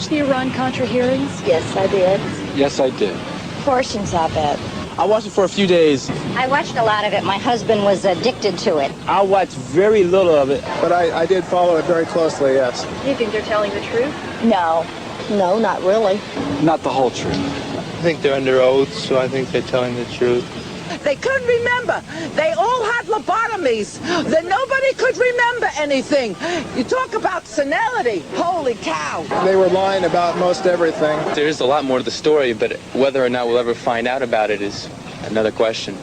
watch the Iran Contra hearings? Yes, I did. Yes, I did. Portions of it. I watched it for a few days. I watched a lot of it. My husband was addicted to it. I watched very little of it. But I did follow it very closely, yes. Do you think they're telling the truth? No. No, not really. Not the whole truth. I think they're under oath, so I think they're telling the truth. They couldn't remember. They all had lobotomies. That nobody could remember anything. You talk about senility. Holy cow. They were lying about most everything. There is a lot more to the story, but whether or not we'll ever find out about it is another question.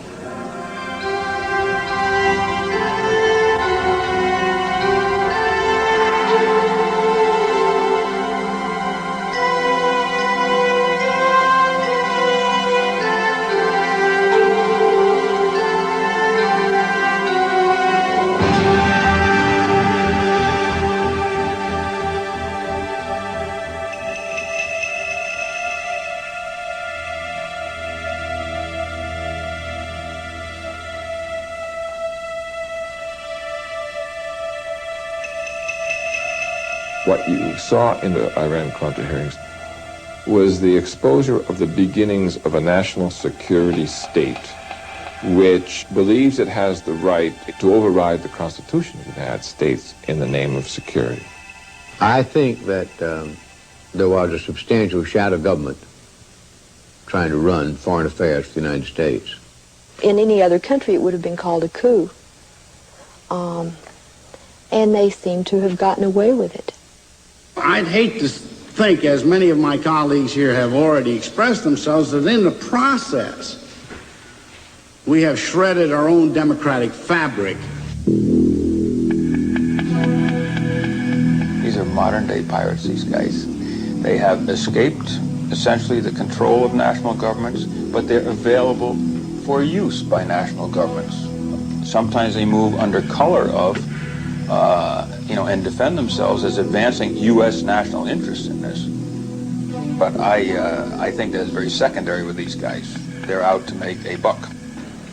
What you saw in the Iran Contra hearings was the exposure of the beginnings of a national security state which believes it has the right to override the Constitution of the United States in the name of security. I think that there was a substantial shadow government trying to run foreign affairs for the United States. In any other country, it would have been called a coup. And they seem to have gotten away with it. I'd hate to think, as many of my colleagues here have already expressed themselves, that in the process, we have shredded our own democratic fabric. These are modern-day pirates, these guys. They have escaped, essentially, the control of national governments, but they're available for use by national governments. Sometimes they move under color of and defend themselves as advancing U.S. national interests in this. But I think that's very secondary with these guys. They're out to make a buck.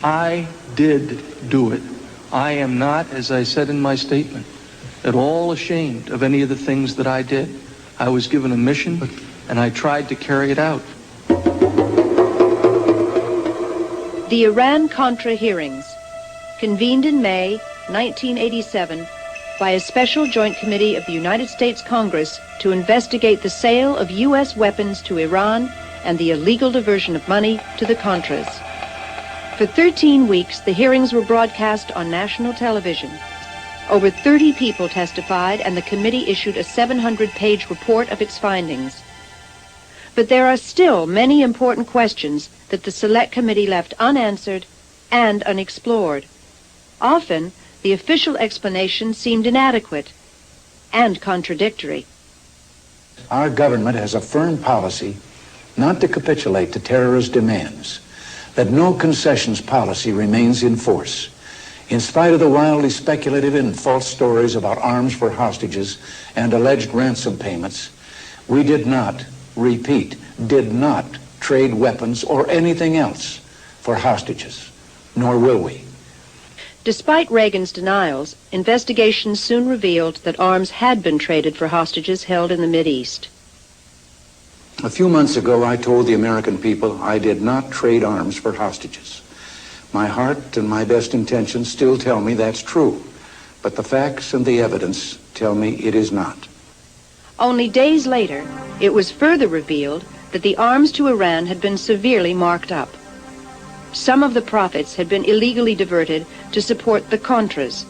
I did do it. I am not, as I said in my statement, at all ashamed of any of the things that I did. I was given a mission, and I tried to carry it out. The Iran Contra hearings, convened in May 1987 by a special joint committee of the United States Congress to investigate the sale of U.S. weapons to Iran and the illegal diversion of money to the Contras. For 13 weeks, the hearings were broadcast on national television. Over 30 people testified, and the committee issued a 700-page report of its findings. But there are still many important questions that the Select Committee left unanswered and unexplored. Often, the official explanation seemed inadequate and contradictory. Our government has a firm policy not to capitulate to terrorist demands, that no concessions policy remains in force. In spite of the wildly speculative and false stories about arms for hostages and alleged ransom payments, we did not, repeat, did not trade weapons or anything else for hostages, nor will we. Despite Reagan's denials, investigations soon revealed that arms had been traded for hostages held in the Mideast. A few months ago, I told the American people I did not trade arms for hostages. My heart and my best intentions still tell me that's true, but the facts and the evidence tell me it is not. Only days later, it was further revealed that the arms to Iran had been severely marked up. Some of the profits had been illegally diverted to support the Contras,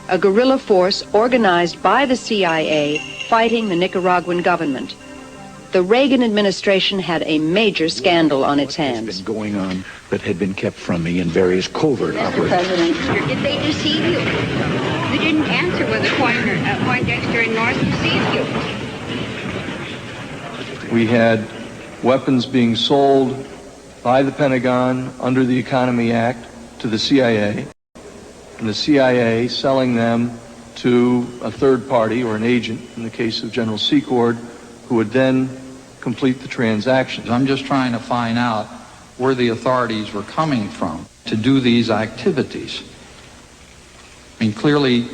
a guerrilla force organized by the CIA fighting the Nicaraguan government. The Reagan administration had a major scandal on its hands. What has been going on that had been kept from me in various covert operations? Did they deceive you? You didn't answer whether Poindexter and North deceived you. We had weapons being sold by the Pentagon under the Economy Act to the CIA, and the CIA selling them to a third party or an agent, in the case of General Secord, who would then complete the transactions. I'm just trying to find out where the authorities were coming from to do these activities. I mean, clearly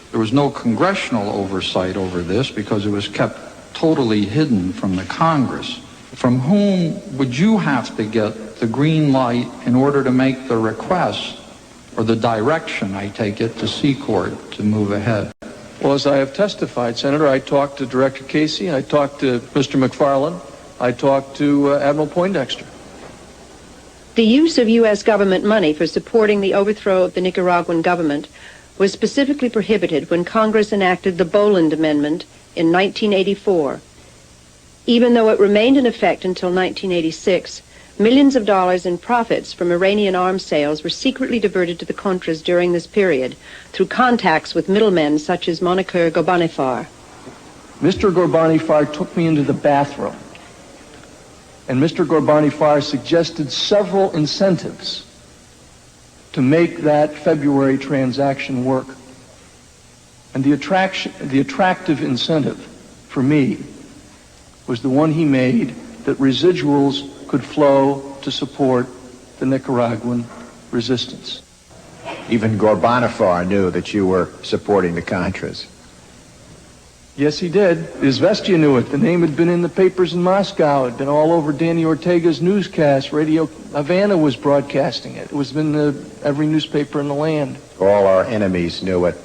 there was no congressional oversight over this because it was kept totally hidden from the Congress. From whom would you have to get the green light in order to make the request, or the direction, I take it, to C-Court to move ahead? Well, as I have testified, Senator, I talked to Director Casey, I talked to Mr. McFarland, I talked to Admiral Poindexter. The use of U.S. government money for supporting the overthrow of the Nicaraguan government was specifically prohibited when Congress enacted the Boland Amendment in 1984. Even though it remained in effect until 1986, millions of dollars in profits from Iranian arms sales were secretly diverted to the Contras during this period through contacts with middlemen such as Moniker Ghorbanifar. Mr. Ghorbanifar took me into the bathroom, and Mr. Ghorbanifar suggested several incentives to make that February transaction work. And the attractive incentive for me was the one he made, that residuals could flow to support the Nicaraguan resistance. Even Ghorbanifar knew that you were supporting the Contras. Yes, he did. Izvestia knew it. The name had been in the papers in Moscow. It had been all over Danny Ortega's newscast. Radio Havana was broadcasting it. It was in every newspaper in the land. All our enemies knew it,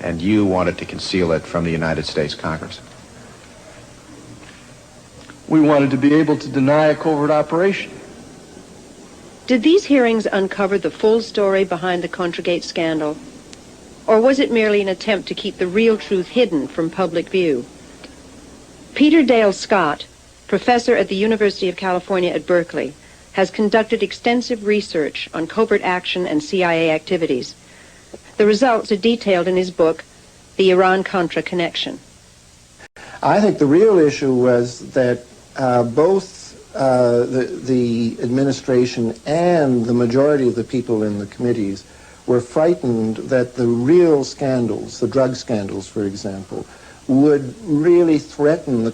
and you wanted to conceal it from the United States Congress. We wanted to be able to deny a covert operation. Did these hearings uncover the full story behind the Contragate scandal? Or was it merely an attempt to keep the real truth hidden from public view? Peter Dale Scott, professor at the University of California at Berkeley, has conducted extensive research on covert action and CIA activities. The results are detailed in his book, The Iran Contra Connection. I think the real issue was that both the administration and the majority of the people in the committees were frightened that the real scandals, the drug scandals, for example, would really threaten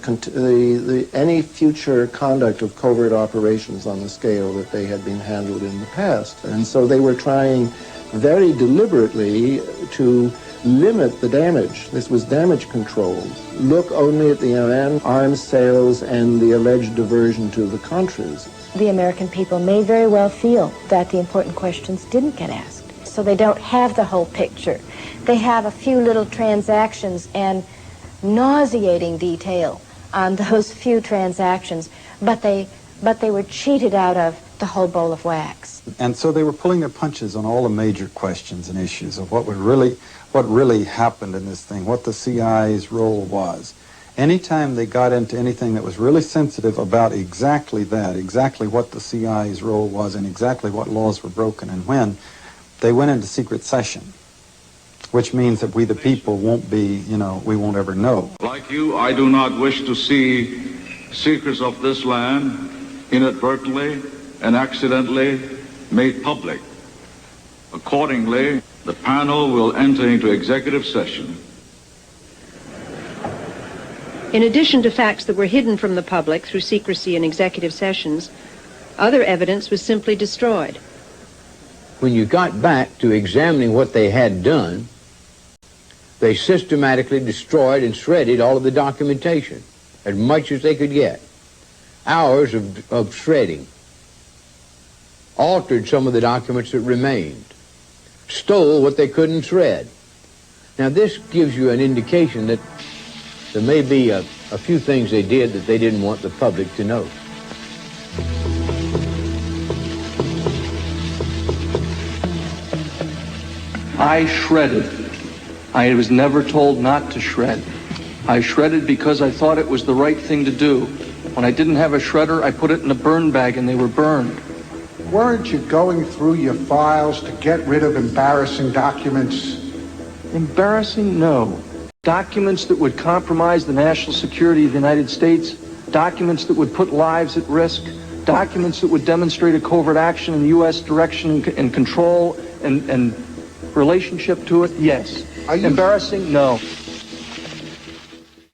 any future conduct of covert operations on the scale that they had been handled in the past. And so they were trying very deliberately to limit the damage. This was damage control. Look only at the Iran arms sales and the alleged diversion to the Contras. The American people may very well feel that the important questions didn't get asked. So they don't have the whole picture. They have a few little transactions and nauseating detail on those few transactions, but they were cheated out of the whole bowl of wax. And so they were pulling their punches on all the major questions and issues of what really happened in this thing, what the CIA's role was. Anytime they got into anything that was really sensitive about exactly that, exactly what the CIA's role was and exactly what laws were broken and when, they went into secret session, which means that we the people won't be, we won't ever know. Like you, I do not wish to see secrets of this land inadvertently and accidentally made public. Accordingly, the panel will enter into executive session. In addition to facts that were hidden from the public through secrecy in executive sessions, other evidence was simply destroyed. When you got back to examining what they had done, they systematically destroyed and shredded all of the documentation, as much as they could get. Hours of shredding. Altered some of the documents that remained. Stole what they couldn't shred. Now this gives you an indication that there may be a few things they did that they didn't want the public to know. I shredded. I was never told not to shred. I shredded because I thought it was the right thing to do. When I didn't have a shredder, I put it in a burn bag and they were burned. Weren't you going through your files to get rid of embarrassing documents? Embarrassing? No. Documents that would compromise the national security of the United States, documents that would put lives at risk, documents that would demonstrate a covert action in the U.S. direction and control and relationship to it, yes. Embarrassing? No.